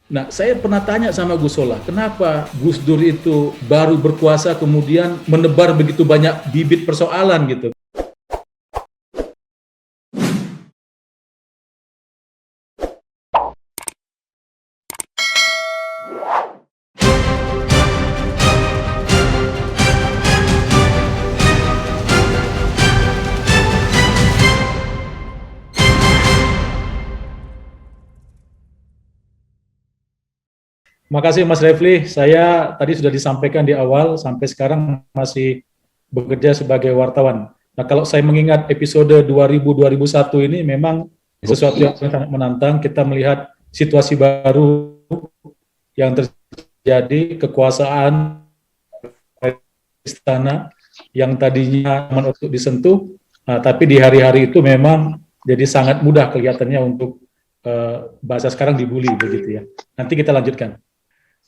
Nah, saya pernah tanya sama Gus Solah, kenapa Gus Dur itu baru berkuasa kemudian menebar begitu banyak bibit persoalan gitu. Makasih Mas Refli, saya tadi sudah disampaikan di awal, sampai sekarang masih bekerja sebagai wartawan. Nah, kalau saya mengingat episode 2000-2001 ini memang sesuatu yang sangat menantang, kita melihat situasi baru yang terjadi, kekuasaan istana yang tadinya aman untuk disentuh, tapi di hari-hari itu memang jadi sangat mudah kelihatannya untuk bahasa sekarang dibully begitu ya. Nanti kita lanjutkan.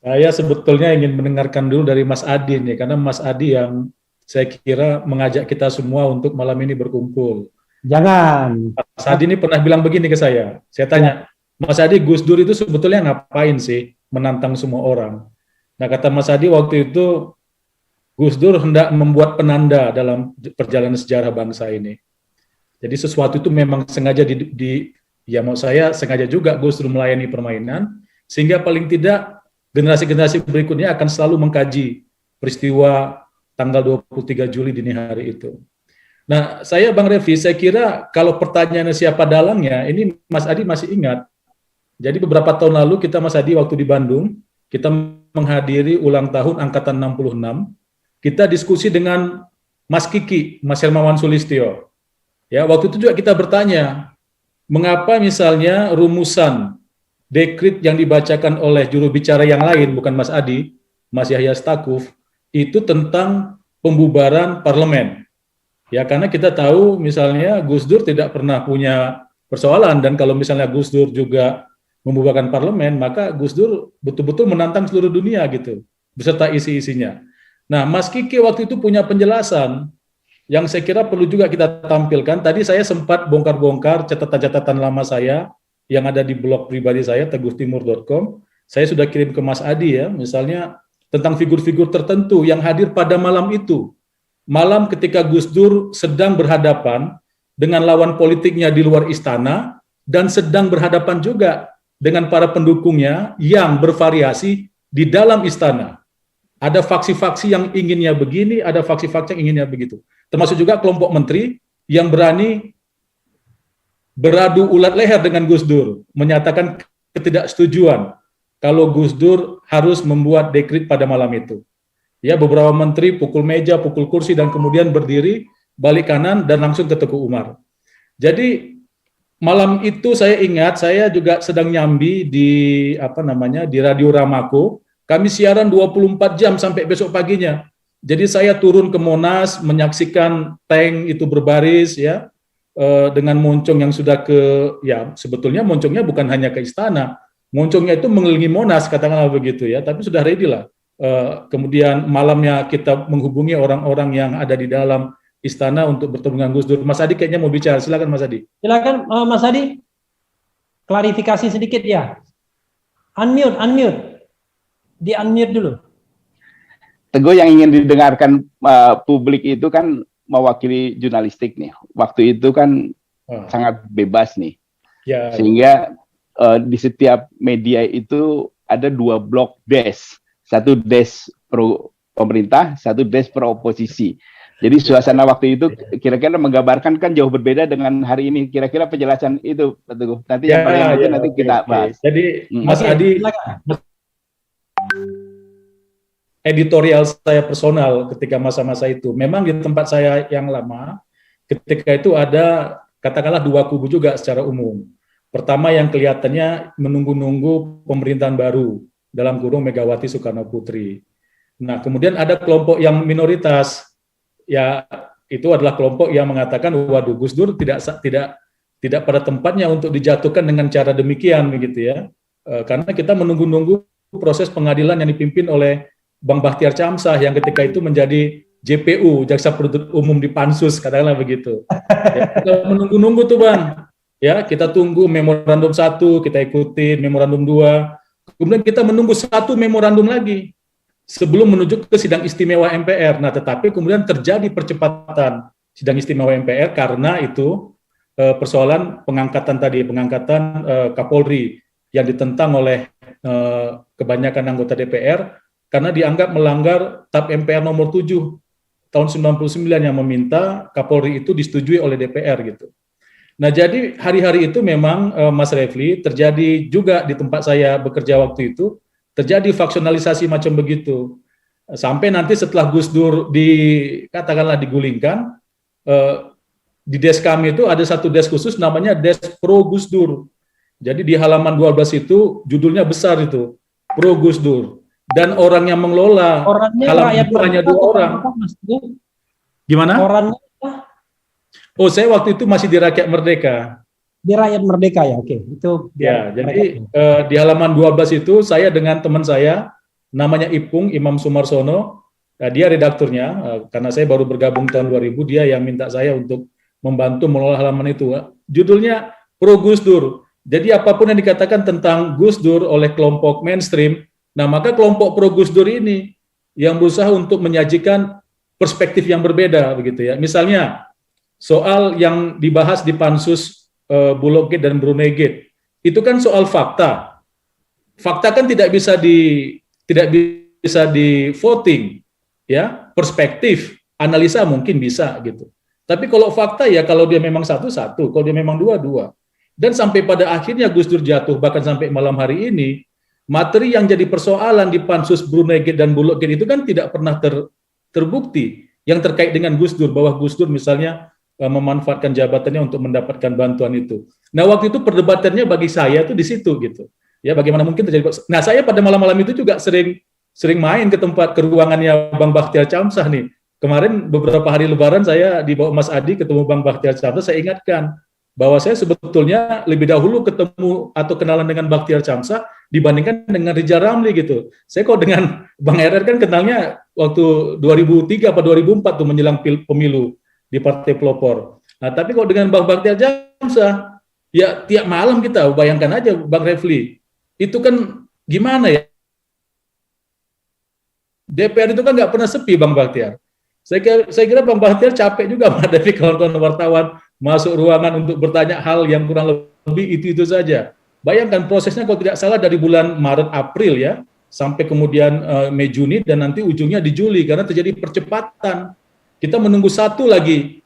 Saya sebetulnya ingin mendengarkan dulu dari Mas Adi nih, karena Mas Adi yang saya kira mengajak kita semua untuk malam ini berkumpul. Jangan. Mas Adi ini pernah bilang begini ke saya tanya, Mas Adi, Gus Dur itu sebetulnya ngapain sih menantang semua orang? Nah, kata Mas Adi waktu itu, Gus Dur hendak membuat penanda dalam perjalanan sejarah bangsa ini. Jadi sesuatu itu memang sengaja ya mau saya sengaja juga Gus Dur melayani permainan, sehingga paling tidak generasi-generasi berikutnya akan selalu mengkaji peristiwa tanggal 23 Juli dini hari itu. Nah, saya Bang Revi, saya kira kalau pertanyaannya siapa dalangnya, ini Mas Adi masih ingat. Jadi beberapa tahun lalu kita Mas Adi waktu di Bandung, kita menghadiri ulang tahun Angkatan 66, kita diskusi dengan Mas Kiki, Mas Hermawan Sulistyo. Ya, waktu itu juga kita bertanya, mengapa misalnya rumusan dekrit yang dibacakan oleh juru bicara yang lain, bukan Mas Adi, Mas Yahya Stakuf, itu tentang pembubaran parlemen. Ya, karena kita tahu misalnya Gus Dur tidak pernah punya persoalan, dan kalau misalnya Gus Dur juga membubarkan parlemen, maka Gus Dur betul-betul menantang seluruh dunia gitu, beserta isi-isinya. Nah, Mas Kiki waktu itu punya penjelasan yang saya kira perlu juga kita tampilkan. Tadi saya sempat bongkar-bongkar catatan-catatan lama saya yang ada di blog pribadi saya, teguhtimur.com. Saya sudah kirim ke Mas Adi ya, misalnya tentang figur-figur tertentu yang hadir pada malam itu. Malam ketika Gus Dur sedang berhadapan dengan lawan politiknya di luar istana dan sedang berhadapan juga dengan para pendukungnya yang bervariasi di dalam istana. Ada faksi-faksi yang inginnya begini, ada faksi-faksi yang inginnya begitu. Termasuk juga kelompok menteri yang berani beradu ulat leher dengan Gus Dur, menyatakan ketidaksetujuan kalau Gus Dur harus membuat dekrit pada malam itu. Ya, beberapa menteri pukul meja, pukul kursi, dan kemudian berdiri, balik kanan, dan langsung ke Teguh Umar. Jadi malam itu saya ingat, saya juga sedang nyambi di Radio Ramako. Kami siaran 24 jam sampai besok paginya. Jadi saya turun ke Monas, menyaksikan tank itu berbaris, ya, dengan moncong yang sudah sebetulnya moncongnya bukan hanya ke istana, moncongnya itu mengelilingi Monas, katakanlah begitu ya, tapi sudah ready lah. Kemudian malamnya kita menghubungi orang-orang yang ada di dalam istana untuk bertemu dengan Gus Dur. Mas Adi kayaknya mau bicara, silakan Mas Adi. Silakan Mas Adi, klarifikasi sedikit ya. Unmute. Di-unmute dulu. Teguh, yang ingin didengarkan publik itu kan mewakili jurnalistik nih. Waktu itu kan sangat bebas nih. Ya, sehingga di setiap media itu ada 2 blok desk. Satu desk pro pemerintah, satu desk pro oposisi. Jadi suasana waktu itu kira-kira menggambarkan kan jauh berbeda dengan hari ini. Kira-kira penjelasan itu, Teguh. Nanti yang paling nanti kita bahas. Jadi Mas Adi, editorial saya personal ketika masa-masa itu, memang di tempat saya yang lama, ketika itu ada katakanlah 2 kubu juga secara umum. Pertama yang kelihatannya menunggu-nunggu pemerintahan baru, dalam kurung Megawati Soekarno Putri. Nah, kemudian ada kelompok yang minoritas, ya itu adalah kelompok yang mengatakan, waduh, Gus Dur tidak pada tempatnya untuk dijatuhkan dengan cara demikian, begitu ya. Karena kita menunggu-nunggu proses pengadilan yang dipimpin oleh Bang Bakhtiar Chamsah yang ketika itu menjadi JPU, Jaksa Penuntut Umum di Pansus, katakanlah begitu. Ya, kita menunggu-nunggu tuh Bang. Ya, kita tunggu memorandum 1, kita ikutin memorandum 2, Kemudian kita menunggu satu memorandum lagi sebelum menuju ke sidang istimewa MPR. Nah, tetapi kemudian terjadi percepatan sidang istimewa MPR karena itu persoalan pengangkatan Kapolri yang ditentang oleh kebanyakan anggota DPR karena dianggap melanggar TAP MPR nomor 7 tahun 99 yang meminta Kapolri itu disetujui oleh DPR gitu. Nah, jadi hari-hari itu memang Mas Refli terjadi juga di tempat saya bekerja waktu itu, terjadi faksionalisasi macam begitu. Sampai nanti setelah Gus Dur katakanlah digulingkan, di des kami itu ada satu des khusus namanya Des Pro Gus Dur. Jadi di halaman 12 itu judulnya besar itu, Pro Gus Dur. Dan orang yang mengelola halaman itu hanya 2 orang. Gimana? Orangnya Oh, saya waktu itu masih di Rakyat Merdeka. di Rakyat Merdeka ya, oke. Itu ya, jadi di halaman 12 itu saya dengan teman saya, namanya Ipung, Imam Sumarsono, dia redakturnya, karena saya baru bergabung tahun 2000, dia yang minta saya untuk membantu mengelola halaman itu. Judulnya Pro Gus Dur. Jadi apapun yang dikatakan tentang Gus Dur oleh kelompok mainstream, nah maka kelompok Pro Gus Dur ini yang berusaha untuk menyajikan perspektif yang berbeda, begitu ya. Misalnya, soal yang dibahas di Pansus Bulog Gate dan Brunei Gate itu kan soal fakta. Fakta kan tidak bisa di voting, ya. Perspektif, analisa mungkin bisa gitu. Tapi kalau fakta ya kalau dia memang satu, kalau dia memang dua. Dan sampai pada akhirnya Gus Dur jatuh, bahkan sampai malam hari ini materi yang jadi persoalan di Pansus Brunei Gate dan Bulog Gate itu kan tidak pernah terbukti yang terkait dengan Gus Dur, bahwa Gus Dur misalnya memanfaatkan jabatannya untuk mendapatkan bantuan itu. Nah, waktu itu perdebatannya bagi saya itu di situ gitu. Ya, bagaimana mungkin terjadi. Nah, saya pada malam-malam itu juga sering main ke ruangannya Bang Bakhtiar Chamsah nih. Kemarin beberapa hari Lebaran saya dibawa Mas Adi ketemu Bang Bakhtiar Chamsah, saya ingatkan bahwa saya sebetulnya lebih dahulu ketemu atau kenalan dengan Bakhtiar Chamsah dibandingkan dengan Rijal Ramli gitu. Saya kok dengan Bang RR kan kenalnya waktu 2003 atau 2004 tuh menjelang pemilu di Partai Pelopor. Nah, tapi kalau dengan Bang Bakhtiar Chamsah, ya tiap malam kita bayangkan aja Bang Refli, itu kan gimana ya? DPR itu kan nggak pernah sepi Bang Bakhtiar. Saya kira Bang Bakhtiar capek juga menghadapi kawan-kawan wartawan masuk ruangan untuk bertanya hal yang kurang lebih itu saja. Bayangkan prosesnya kalau tidak salah dari bulan Maret April ya, sampai kemudian Mei Juni dan nanti ujungnya di Juli karena terjadi percepatan. Kita menunggu satu lagi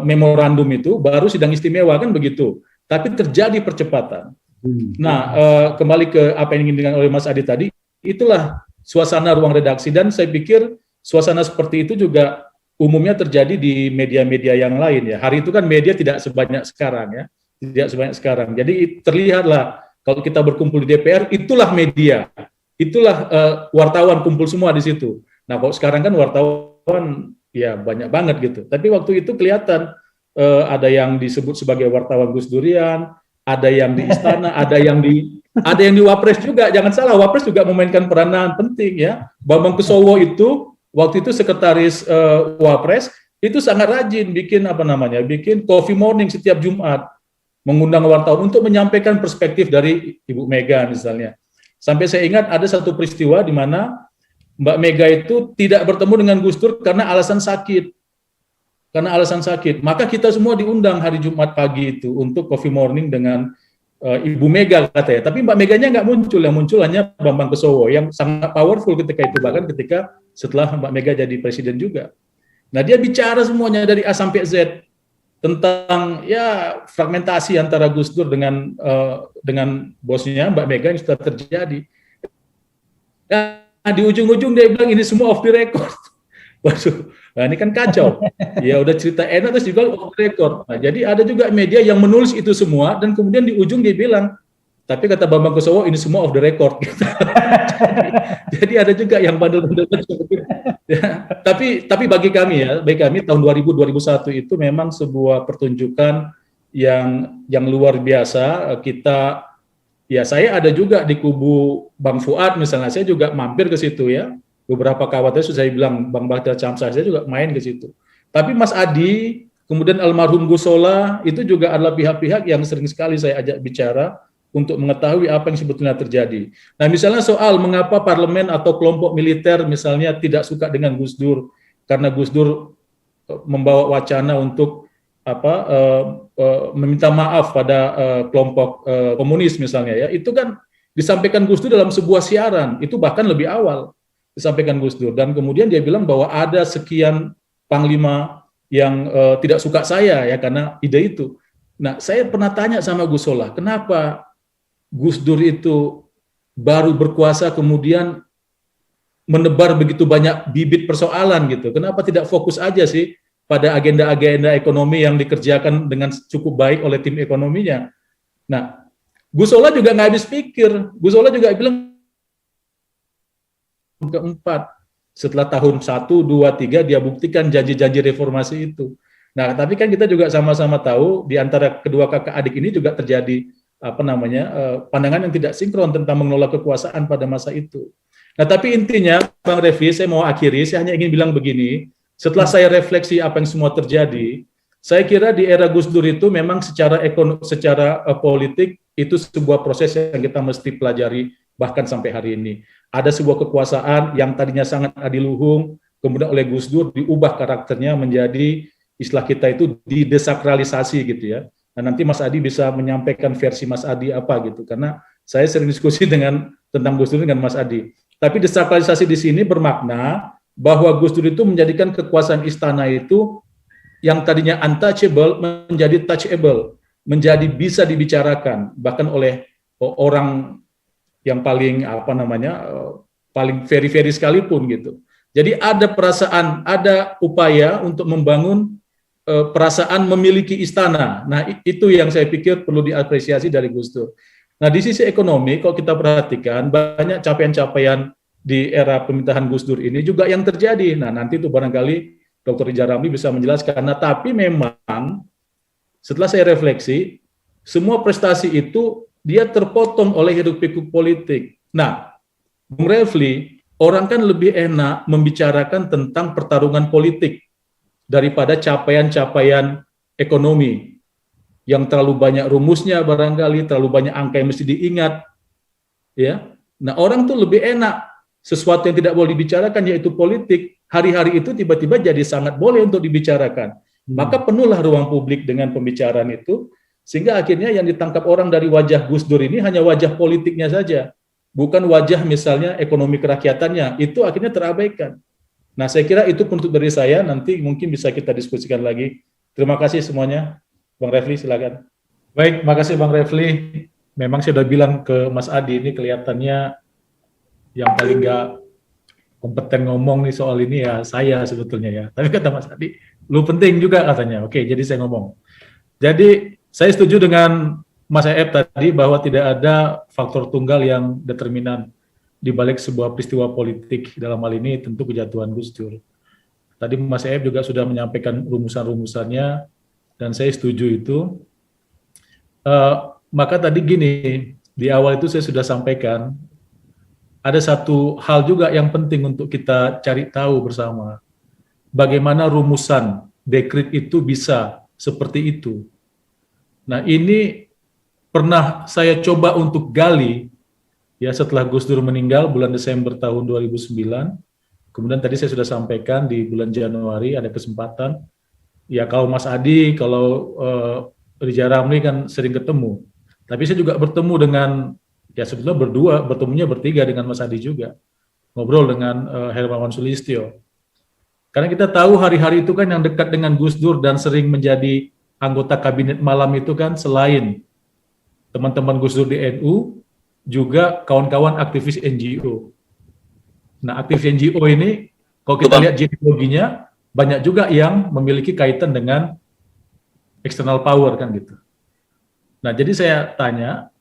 memorandum itu baru sidang istimewa kan begitu. Tapi terjadi percepatan. Nah, kembali ke apa yang ingin disampaikan oleh Mas Adi tadi, itulah suasana ruang redaksi dan saya pikir suasana seperti itu juga umumnya terjadi di media-media yang lain ya. Hari itu kan media tidak sebanyak sekarang ya. Tidak sebanyak sekarang. Jadi terlihatlah kalau kita berkumpul di DPR itulah media. Itulah wartawan kumpul semua di situ. Nah, kalau sekarang kan wartawan ya banyak banget gitu. Tapi waktu itu kelihatan ada yang disebut sebagai wartawan Gus Durian, ada yang di istana, ada yang di Wapres juga. Jangan salah, Wapres juga memainkan peranan penting ya. Bambang Kesowo itu waktu itu sekretaris Wapres itu sangat rajin bikin bikin coffee morning setiap Jumat, mengundang wartawan untuk menyampaikan perspektif dari Ibu Mega misalnya. Sampai saya ingat ada satu peristiwa di mana Mbak Mega itu tidak bertemu dengan Gus Dur karena alasan sakit. Maka kita semua diundang hari Jumat pagi itu untuk coffee morning dengan Ibu Mega katanya. Tapi Mbak Meganya nggak muncul, yang muncul hanya Bambang Kesowo yang sangat powerful ketika itu, bahkan ketika setelah Mbak Mega jadi presiden juga. Nah, dia bicara semuanya dari A sampai Z tentang ya fragmentasi antara Gus Dur dengan bosnya Mbak Mega yang sudah terjadi. Nah, di ujung-ujung dia bilang ini semua off the record. Waduh, nah ini kan kacau. Ya udah cerita enak terus juga off the record. Nah, jadi ada juga media yang menulis itu semua dan kemudian di ujung dia bilang, tapi kata Bambang Kesowo ini semua off the record. Gitu. jadi ada juga yang bandel-bandel seperti itu. Ya, tapi bagi kami tahun 2000-2001 itu memang sebuah pertunjukan yang luar biasa. Saya ada juga di kubu Bang Fuad misalnya, saya juga mampir ke situ ya. Beberapa kawan saya bilang Bang Bakhtiar Chamsah, saya juga main ke situ. Tapi Mas Adi, kemudian almarhum Gus Solah itu juga adalah pihak-pihak yang sering sekali saya ajak bicara untuk mengetahui apa yang sebetulnya terjadi. Nah, misalnya soal mengapa parlemen atau kelompok militer misalnya tidak suka dengan Gus Dur, karena Gus Dur membawa wacana untuk meminta maaf pada kelompok komunis misalnya ya, itu kan disampaikan Gus Dur dalam sebuah siaran, itu bahkan lebih awal disampaikan Gus Dur, dan kemudian dia bilang bahwa ada sekian panglima yang tidak suka saya ya karena ide itu. Nah, saya pernah tanya sama Gus Solah, kenapa Gus Dur itu baru berkuasa kemudian menebar begitu banyak bibit persoalan gitu. Kenapa tidak fokus aja sih pada agenda-agenda ekonomi yang dikerjakan dengan cukup baik oleh tim ekonominya. Nah, Gus Solah juga nggak habis pikir. Gus Solah juga bilang keempat, setelah tahun 1, 2, 3 dia buktikan janji-janji reformasi itu. Nah, tapi kan kita juga sama-sama tahu di antara kedua kakak adik ini juga terjadi pandangan yang tidak sinkron tentang mengelola kekuasaan pada masa itu. Nah, tapi intinya, Bang Refli, saya mau akhiri, saya hanya ingin bilang begini, setelah saya refleksi apa yang semua terjadi, saya kira di era Gus Dur itu memang secara politik itu sebuah proses yang kita mesti pelajari bahkan sampai hari ini. Ada sebuah kekuasaan yang tadinya sangat adiluhung, kemudian oleh Gus Dur diubah karakternya menjadi, istilah kita itu didesakralisasi gitu ya. Nah, nanti Mas Adi bisa menyampaikan versi Mas Adi apa gitu, karena saya sering diskusi tentang Gus Dur dengan Mas Adi. Tapi desakralisasi di sini bermakna bahwa Gus Dur itu menjadikan kekuasaan istana itu yang tadinya untouchable menjadi touchable, menjadi bisa dibicarakan bahkan oleh orang yang paling paling very sekalipun gitu. Jadi ada perasaan, ada upaya untuk membangun perasaan memiliki istana. Nah, itu yang saya pikir perlu diapresiasi dari Gus Dur. Nah, di sisi ekonomi, kalau kita perhatikan, banyak capaian-capaian di era pemerintahan Gus Dur ini juga yang terjadi. Nah, nanti itu barangkali Dr. Rijal Ramli bisa menjelaskan. Nah, tapi memang setelah saya refleksi, semua prestasi itu dia terpotong oleh hiruk-pikuk politik. Nah, Bung Refli, orang kan lebih enak membicarakan tentang pertarungan politik daripada capaian-capaian ekonomi yang terlalu banyak rumusnya barangkali, terlalu banyak angka yang mesti diingat. Ya. Nah, orang tuh lebih enak sesuatu yang tidak boleh dibicarakan yaitu politik, hari-hari itu tiba-tiba jadi sangat boleh untuk dibicarakan. Maka penuhlah ruang publik dengan pembicaraan itu, sehingga akhirnya yang ditangkap orang dari wajah Gus Dur ini hanya wajah politiknya saja, bukan wajah misalnya ekonomi kerakyatannya, itu akhirnya terabaikan. Nah, saya kira itu untuk dari saya, nanti mungkin bisa kita diskusikan lagi. Terima kasih semuanya. Bang Refli, silakan. Baik, makasih Bang Refli. Memang saya sudah bilang ke Mas Adi, ini kelihatannya yang paling nggak kompeten ngomong nih soal ini ya saya sebetulnya ya. Tapi kata Mas Adi, lu penting juga katanya. Oke, jadi saya ngomong. Jadi saya setuju dengan Mas Eep tadi bahwa tidak ada faktor tunggal yang determinan di balik sebuah peristiwa politik, dalam hal ini tentu kejatuhan Gus Dur. Tadi Mas Eep juga sudah menyampaikan rumusan-rumusannya, dan saya setuju itu. Maka tadi gini, di awal itu saya sudah sampaikan, ada satu hal juga yang penting untuk kita cari tahu bersama. Bagaimana rumusan dekret itu bisa seperti itu. Nah, ini pernah saya coba untuk gali, ya setelah Gus Dur meninggal bulan Desember tahun 2009, kemudian tadi saya sudah sampaikan di bulan Januari ada kesempatan, ya kalau Mas Adi, kalau Rijal Ramli kan sering ketemu, tapi saya juga bertemu dengan, ya sebetulnya berdua, bertemunya bertiga dengan Mas Adi juga, ngobrol dengan Hermawan Sulistyo. Karena kita tahu hari-hari itu kan yang dekat dengan Gus Dur dan sering menjadi anggota kabinet malam itu kan selain teman-teman Gus Dur di NU, juga kawan-kawan aktivis NGO. Nah, aktivis NGO ini, kalau kita lihat genealoginya, banyak juga yang memiliki kaitan dengan external power kan gitu. Nah, jadi saya tanya,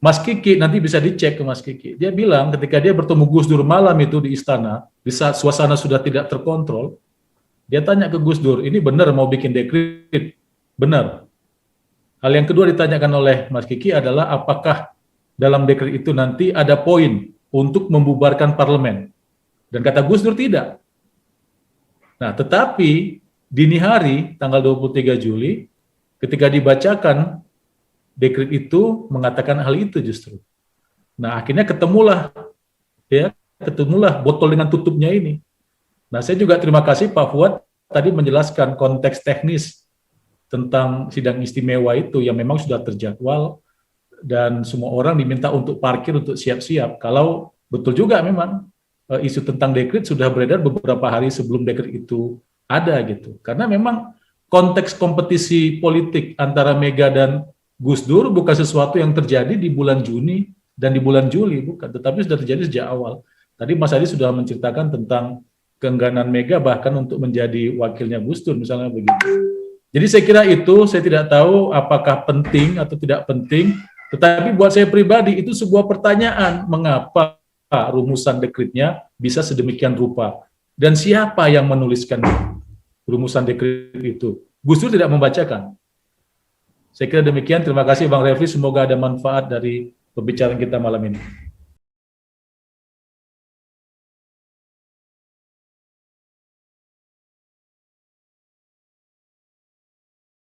Mas Kiki, nanti bisa dicek ke Mas Kiki. Dia bilang ketika dia bertemu Gus Dur malam itu di istana, di saat suasana sudah tidak terkontrol, dia tanya ke Gus Dur, ini benar mau bikin dekret? Benar. Hal yang kedua ditanyakan oleh Mas Kiki adalah apakah dalam dekret itu nanti ada poin untuk membubarkan parlemen. Dan kata Gus Dur tidak. Nah, tetapi dini hari tanggal 23 Juli ketika dibacakan dekret itu mengatakan hal itu justru. Nah, akhirnya ketemulah botol dengan tutupnya ini. Nah, saya juga terima kasih Pak Fuad tadi menjelaskan konteks teknis tentang sidang istimewa itu yang memang sudah terjadwal dan semua orang diminta untuk parkir, untuk siap-siap. Kalau betul juga memang isu tentang dekret sudah beredar beberapa hari sebelum dekret itu ada gitu. Karena memang konteks kompetisi politik antara Mega dan Gus Dur bukan sesuatu yang terjadi di bulan Juni dan di bulan Juli, bukan, tetapi sudah terjadi sejak awal. Tadi Mas Adi sudah menceritakan tentang keengganan Mega bahkan untuk menjadi wakilnya Gus Dur, misalnya begitu. Jadi saya kira itu, saya tidak tahu apakah penting atau tidak penting, tetapi buat saya pribadi itu sebuah pertanyaan, mengapa rumusan dekretnya bisa sedemikian rupa, dan siapa yang menuliskan rumusan dekret itu. Gus Dur tidak membacakan. Saya kira demikian, terima kasih Bang Refli, semoga ada manfaat dari pembicaraan kita malam ini.